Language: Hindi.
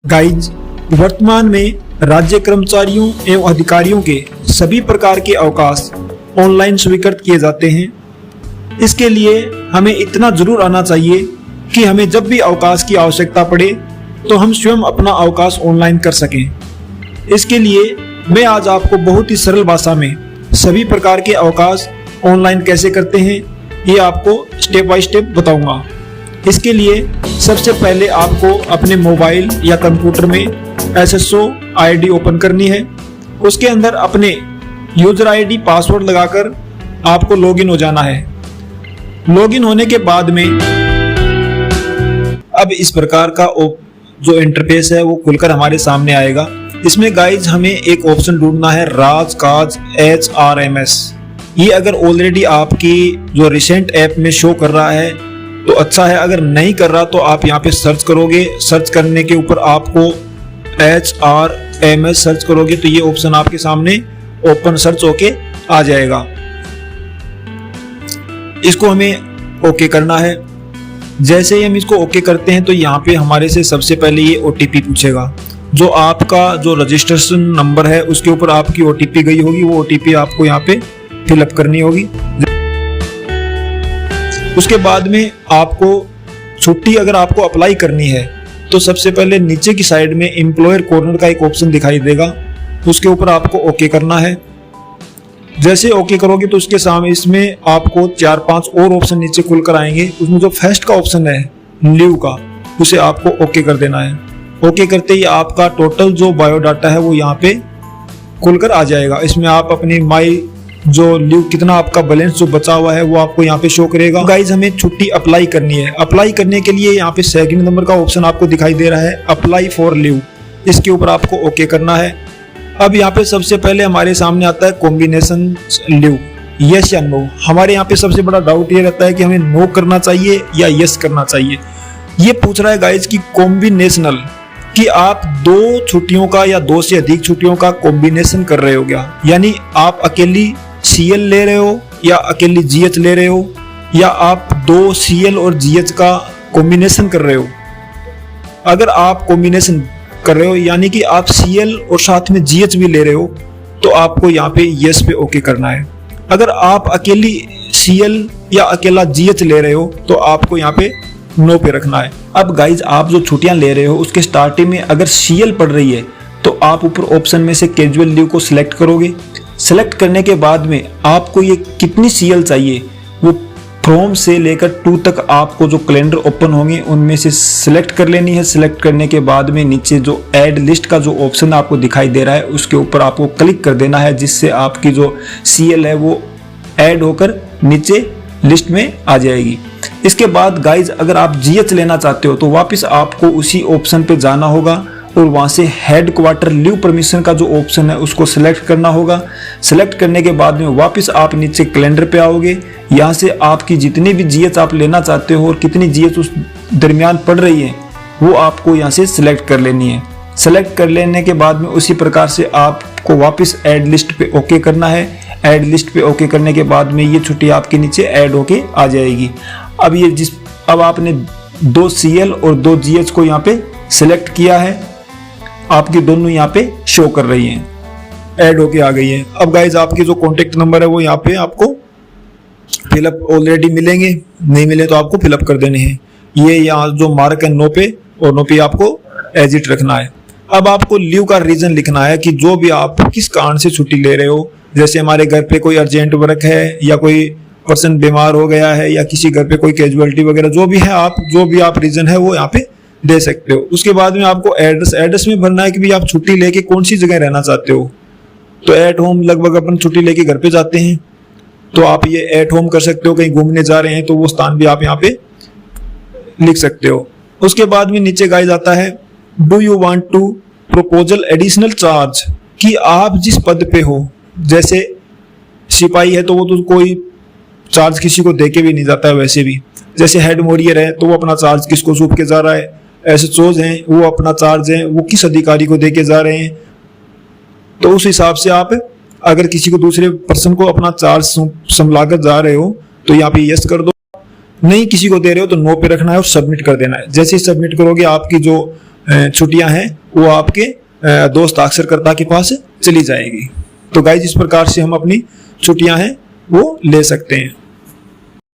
गाइज, वर्तमान में राज्य कर्मचारियों एवं अधिकारियों के सभी प्रकार के अवकाश ऑनलाइन स्वीकृत किए जाते हैं। इसके लिए हमें इतना जरूर आना चाहिए कि हमें जब भी अवकाश की आवश्यकता पड़े तो हम स्वयं अपना अवकाश ऑनलाइन कर सकें। इसके लिए मैं आज आपको बहुत ही सरल भाषा में सभी प्रकार के अवकाश ऑनलाइन कैसे करते हैं ये आपको स्टेप बाय स्टेप बताऊंगा। इसके लिए सबसे पहले आपको अपने मोबाइल या कंप्यूटर में SSO ID ओपन करनी है। उसके अंदर अपने यूजर ID पासवर्ड लगाकर आपको लॉगिन हो जाना है। लॉगिन होने के बाद में अब इस प्रकार का जो इंटरफेस है वो खुलकर हमारे सामने आएगा। इसमें गाइज हमें एक ऑप्शन ढूंढना है राजकाज HRMS। ये अगर ऑलरेडी आपकी जो रिसेंट ऐप में शो कर रहा है तो अच्छा है, अगर नहीं कर रहा तो आप यहाँ पे सर्च करोगे। सर्च करने के ऊपर आपको HRMS सर्च करोगे तो ये ऑप्शन आपके सामने ओपन सर्च होके आ जाएगा। इसको हमें ओके करना है। जैसे ही हम इसको ओके करते हैं तो यहाँ पे हमारे से सबसे पहले ये OTP पूछेगा। जो आपका जो रजिस्ट्रेशन नंबर है उसके ऊपर आपकी OTP गई होगी, वो OTP आपको यहाँ पे फिलअप करनी होगी। उसके बाद में आपको छुट्टी अगर आपको अप्लाई करनी है तो सबसे पहले नीचे की साइड में एम्प्लॉयर कॉर्नर का एक ऑप्शन दिखाई देगा, उसके ऊपर आपको ओके करना है। जैसे ओके करोगे तो उसके सामने इसमें आपको 4-5 और ऑप्शन नीचे खुलकर आएंगे। उसमें जो फर्स्ट का ऑप्शन है लीव का, उसे आपको ओके कर देना है। ओके करते ही आपका टोटल जो बायोडाटा है वो यहाँ पे खुलकर आ जाएगा। इसमें आप अपनी माई जो लीव कितना आपका बैलेंस जो बचा हुआ है वो आपको यहाँ पे शो करेगा। गाइज हमें छुट्टी अप्लाई करनी है। अप्लाई करने के लिए यहाँ पे सेकंड नंबर का ऑप्शन आपको दिखाई दे रहा है अप्लाई फॉर लीव, इसके ऊपर आपको ओके करना है। अब यहाँ पे सबसे पहले हमारे सामने आता है कॉम्बिनेशन लीव, यस या नो। हमारे यहाँ पे सबसे बड़ा डाउट ये रहता है कि हमें नो करना चाहिए या यस करना चाहिए। ये पूछ रहा है गाइज की कॉम्बिनेशनल, कि आप 2 छुट्टियों का या 2 से अधिक छुट्टियों का कॉम्बिनेशन कर रहे हो क्या, यानी आप अकेली CL ले रहे हो या अकेली GH ले रहे हो, या आप 2 CL और GH का कॉम्बिनेशन कर रहे हो। अगर आप कॉम्बिनेशन कर रहे हो यानी कि आप CL और साथ में GH भी ले रहे हो तो आपको यहाँ पे यस पे ओके करना है। अगर आप अकेली CL या अकेला GH ले रहे हो तो आपको यहाँ पे नो पे रखना है। अब गाइज आप जो छुट्टियां ले रहे हो उसके स्टार्टिंग में अगर CL पड़ रही है तो आप ऊपर ऑप्शन में से कैजुअल लीव को सिलेक्ट करोगे। सेलेक्ट करने के बाद में आपको ये कितनी CL चाहिए वो फ्रॉम से लेकर 2 तक आपको जो कैलेंडर ओपन होंगे उनमें से सिलेक्ट कर लेनी है। सिलेक्ट करने के बाद में नीचे जो ऐड लिस्ट का जो ऑप्शन आपको दिखाई दे रहा है उसके ऊपर आपको क्लिक कर देना है, जिससे आपकी जो CL है वो ऐड होकर नीचे लिस्ट में आ जाएगी। इसके बाद गाइज अगर आप GH लेना चाहते हो तो वापस आपको उसी ऑप्शन पे जाना होगा और वहां से हेड क्वार्टर लीव परमिशन का जो ऑप्शन है उसको सिलेक्ट करना होगा। सिलेक्ट करने के बाद में वापस आप नीचे कैलेंडर पे आओगे। यहाँ से आपकी जितनी भी GH आप लेना चाहते हो और कितनी GH उस दरमियान पड़ रही है वो आपको यहाँ से सिलेक्ट कर लेनी है। सिलेक्ट कर लेने के बाद में उसी प्रकार से आपको वापस ऐड लिस्ट पे ओके करना है। ऐड लिस्ट पे ओके करने के बाद में ये छुट्टी आपके नीचे ऐड होके आ जाएगी। अब आपने 2 CL और 2 GH को यहाँ पे सिलेक्ट किया है, आपकी दोनों यहाँ पे शो कर रही हैं, ऐड होके आ गई है। अब गाइज आपके जो कॉन्टेक्ट नंबर है वो यहाँ पे आपको फिलअप ऑलरेडी मिलेंगे, नहीं मिले तो आपको फिलअप कर देने हैं। ये यहाँ जो मार्क है नो पे, और नो पे आपको एज इट रखना है। अब आपको लीव का रीजन लिखना है कि जो भी आप किस कारण से छुट्टी ले रहे हो। जैसे हमारे घर पे कोई अर्जेंट वर्क है या कोई पर्सन बीमार हो गया है या किसी घर पे कोई कैजुअलिटी वगैरह जो भी है, आप जो भी आप रीजन है वो यहाँ पे दे सकते हो। उसके बाद में आपको एड्रेस में भरना है कि भाई आप छुट्टी लेके कौन सी जगह रहना चाहते हो। तो एट होम लगभग अपन छुट्टी लेके घर पे जाते हैं तो आप ये एट होम कर सकते हो। कहीं घूमने जा रहे हैं तो वो स्थान भी आप यहाँ पे लिख सकते हो। उसके बाद में नीचे गाइस आता है do you want to proposal additional charge, कि आप जिस पद पे हो, जैसे सिपाही है तो वो तो कोई चार्ज किसी को देके भी नहीं जाता है। वैसे भी जैसे हेड मोरियर है तो वो अपना चार्ज किसको सौंप के जा रहा है। SHOs हैं वो अपना चार्ज है वो किस अधिकारी को देके जा रहे हैं। तो उस हिसाब से आप अगर किसी को दूसरे पर्सन को अपना चार्ज संभालकर जा रहे हो तो यहाँ पे यस कर दो। नहीं किसी को दे रहे हो तो नो पे रखना है और सबमिट कर देना है। जैसे ही सबमिट करोगे आपकी जो छुट्टियां हैं वो आपके दोस्त अक्षरकर्ता के पास चली जाएगी। तो गाइज इस प्रकार से हम अपनी छुट्टियां हैं वो ले सकते हैं।